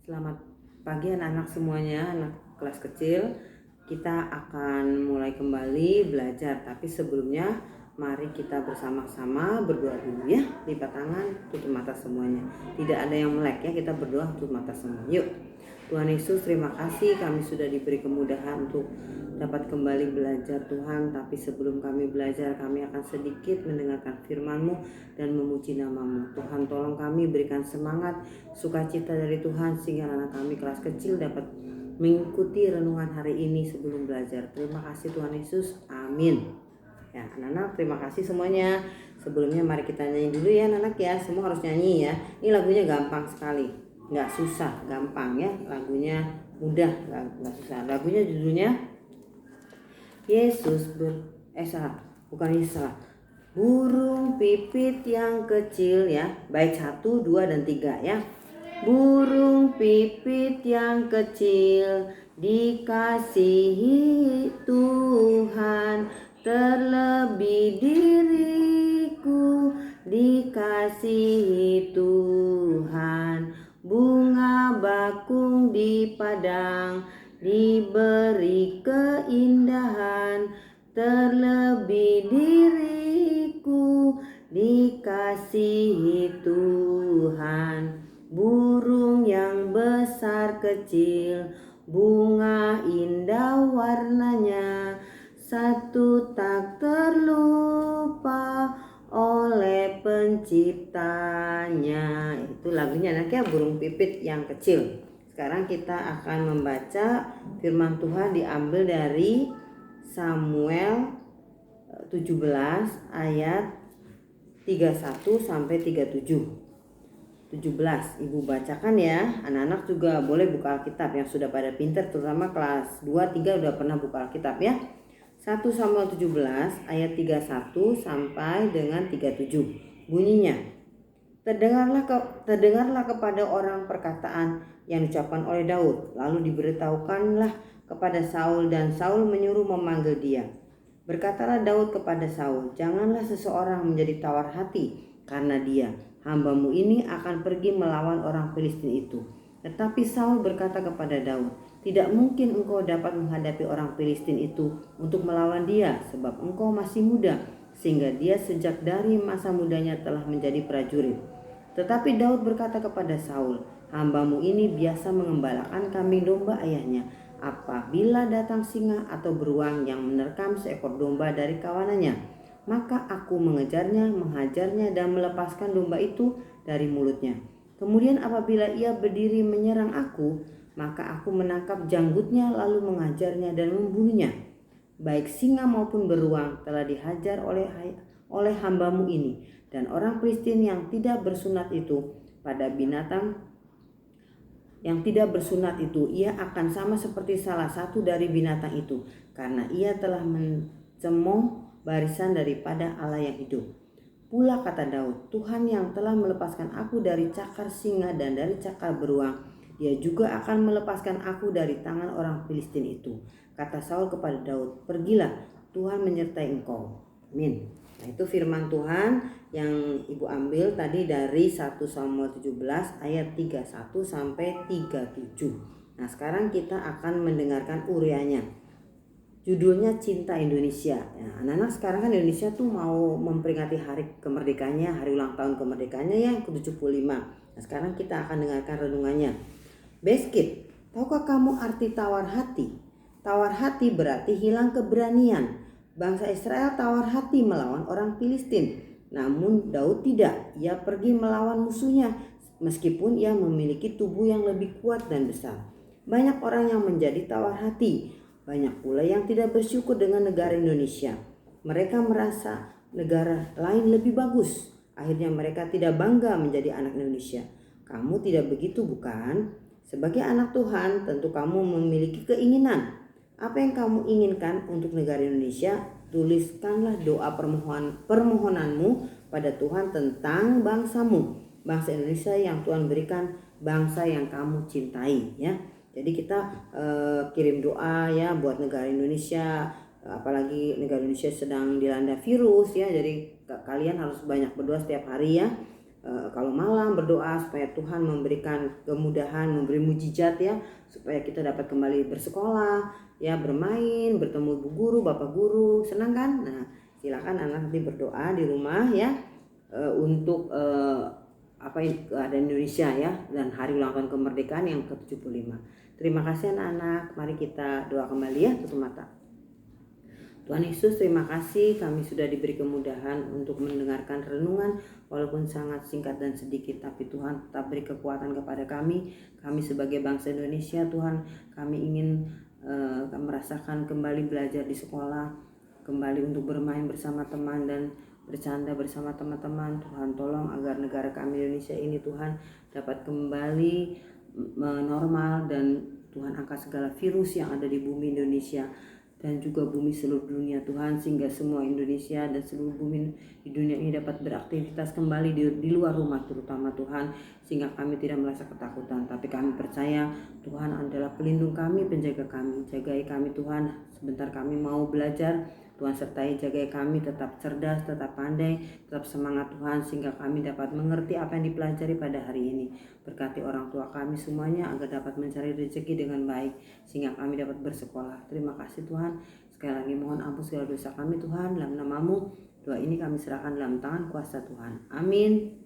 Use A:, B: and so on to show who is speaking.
A: Selamat pagi anak-anak semuanya, anak kelas kecil. Kita akan mulai kembali belajar, tapi sebelumnya mari kita bersama-sama berdoa dulu ya. Lipat tangan, tutup mata semuanya. Tidak ada yang melek ya, kita berdoa tutup mata semua. Yuk. Tuhan Yesus, terima kasih kami sudah diberi kemudahan untuk dapat kembali belajar Tuhan. Tapi sebelum kami belajar, kami akan sedikit mendengarkan firman-Mu dan memuji nama-Mu. Tuhan, tolong kami berikan semangat, sukacita dari Tuhan, sehingga anak kami kelas kecil dapat mengikuti renungan hari ini sebelum belajar. Terima kasih Tuhan Yesus, amin. Ya anak-anak, terima kasih semuanya. Sebelumnya mari kita nyanyi dulu ya anak-anak ya. Semua harus nyanyi ya. Ini lagunya gampang sekali, nggak susah, gampang ya. Lagunya mudah, nggak susah. Lagunya judulnya Yesus Burung pipit yang kecil ya. Baik 1, 2, dan 3 ya. Burung pipit yang kecil dikasihi Tuhan, terlebih diriku dikasihi Tuhan. Bunga bakung di padang diberi keindahan, terlebih diriku dikasihi Tuhan. Burung yang besar kecil, bunga indah warnanya, satu tak terlupa oleh penciptanya. Itu lagunya anaknya, burung pipit yang kecil. Sekarang kita akan membaca firman Tuhan diambil dari Samuel 17 ayat 31 sampai 37. 17 Ibu bacakan ya. Anak-anak juga boleh buka Alkitab yang sudah pada pintar, terutama kelas 2, 3 udah pernah buka Alkitab ya. 1 Samuel 17 ayat 31 sampai dengan 37. Bunyinya, Terdengarlah kepada orang perkataan yang diucapkan oleh Daud. Lalu diberitahukanlah kepada Saul, dan Saul menyuruh memanggil dia. Berkatalah Daud kepada Saul, janganlah seseorang menjadi tawar hati karena dia. Hambamu ini akan pergi melawan orang Filistin itu. Tetapi Saul berkata kepada Daud, tidak mungkin engkau dapat menghadapi orang Filistin itu untuk melawan dia, sebab engkau masih muda, sehingga dia sejak dari masa mudanya telah menjadi prajurit. Tetapi Daud berkata kepada Saul, hambamu ini biasa mengembalakan kambing domba ayahnya. Apabila datang singa atau beruang yang menerkam seekor domba dari kawanannya, maka aku mengejarnya, menghajarnya, dan melepaskan domba itu dari mulutnya. Kemudian apabila ia berdiri menyerang aku, maka aku menangkap janggutnya lalu mengajarnya dan membunuhnya. Baik singa maupun beruang telah dihajar oleh hambamu ini, dan orang Filistin yang tidak bersunat itu pada binatang yang tidak bersunat itu, ia akan sama seperti salah satu dari binatang itu, karena ia telah mencemooh barisan daripada Allah yang hidup. Pula kata Daud, Tuhan yang telah melepaskan aku dari cakar singa dan dari cakar beruang, dia juga akan melepaskan aku dari tangan orang Filistin itu. Kata Saul kepada Daud, pergilah, Tuhan menyertai engkau. Amin. Nah, itu firman Tuhan yang Ibu ambil tadi dari 1 Samuel 17 ayat 31 sampai 37. Nah, sekarang kita akan mendengarkan ureanya. Judulnya Cinta Indonesia. Nah, anak-anak sekarang kan Indonesia tuh mau memperingati hari kemerdekaannya, hari ulang tahun kemerdekaannya yang ke-75. Nah, sekarang kita akan dengarkan renungannya. Beskid, tahukah kamu arti tawar hati? Tawar hati berarti hilang keberanian. Bangsa Israel tawar hati melawan orang Filistin. Namun Daud tidak. Ia pergi melawan musuhnya meskipun ia memiliki tubuh yang lebih kuat dan besar. Banyak orang yang menjadi tawar hati. Banyak pula yang tidak bersyukur dengan negara Indonesia. Mereka merasa negara lain lebih bagus. Akhirnya mereka tidak bangga menjadi anak Indonesia. Kamu tidak begitu bukan? Sebagai anak Tuhan tentu kamu memiliki keinginan. Apa yang kamu inginkan untuk negara Indonesia? Tuliskanlah doa permohonanmu pada Tuhan tentang bangsamu, bangsa Indonesia yang Tuhan berikan, bangsa yang kamu cintai ya. Jadi kita kirim doa ya buat negara Indonesia, apalagi negara Indonesia sedang dilanda virus ya. Jadi kalian harus banyak berdoa setiap hari ya. kalau malam berdoa supaya Tuhan memberikan kemudahan, memberi mujizat ya, supaya kita dapat kembali bersekolah, ya bermain, bertemu bu guru, bapak guru, senang kan? Nah, silakan anak nanti berdoa di rumah ya untuk keadaan Indonesia ya dan hari ulang tahun kemerdekaan yang ke-75. Terima kasih anak-anak. Mari kita doa kembali ya, tutup mata. Tuhan Yesus, terima kasih kami sudah diberi kemudahan untuk mendengarkan renungan walaupun sangat singkat dan sedikit, tapi Tuhan tetap beri kekuatan kepada kami sebagai bangsa Indonesia. Tuhan, kami ingin merasakan kembali belajar di sekolah, kembali untuk bermain bersama teman dan bercanda bersama teman-teman. Tuhan, tolong agar negara kami Indonesia ini Tuhan dapat kembali normal, dan Tuhan angkat segala virus yang ada di bumi Indonesia dan juga bumi seluruh dunia Tuhan, sehingga semua Indonesia dan seluruh bumi di dunia ini dapat beraktivitas kembali di luar rumah terutama Tuhan, sehingga kami tidak merasa ketakutan, tapi kami percaya Tuhan adalah pelindung kami, penjaga kami. Jagai kami Tuhan, sebentar kami mau belajar, Tuhan sertai, jagai kami tetap cerdas, tetap pandai, tetap semangat Tuhan, sehingga kami dapat mengerti apa yang dipelajari pada hari ini. Berkati orang tua kami semuanya agar dapat mencari rezeki dengan baik, sehingga kami dapat bersekolah. Terima kasih Tuhan. Sekali lagi mohon ampun segala dosa kami Tuhan, dalam nama-Mu. Doa ini kami serahkan dalam tangan kuasa Tuhan. Amin.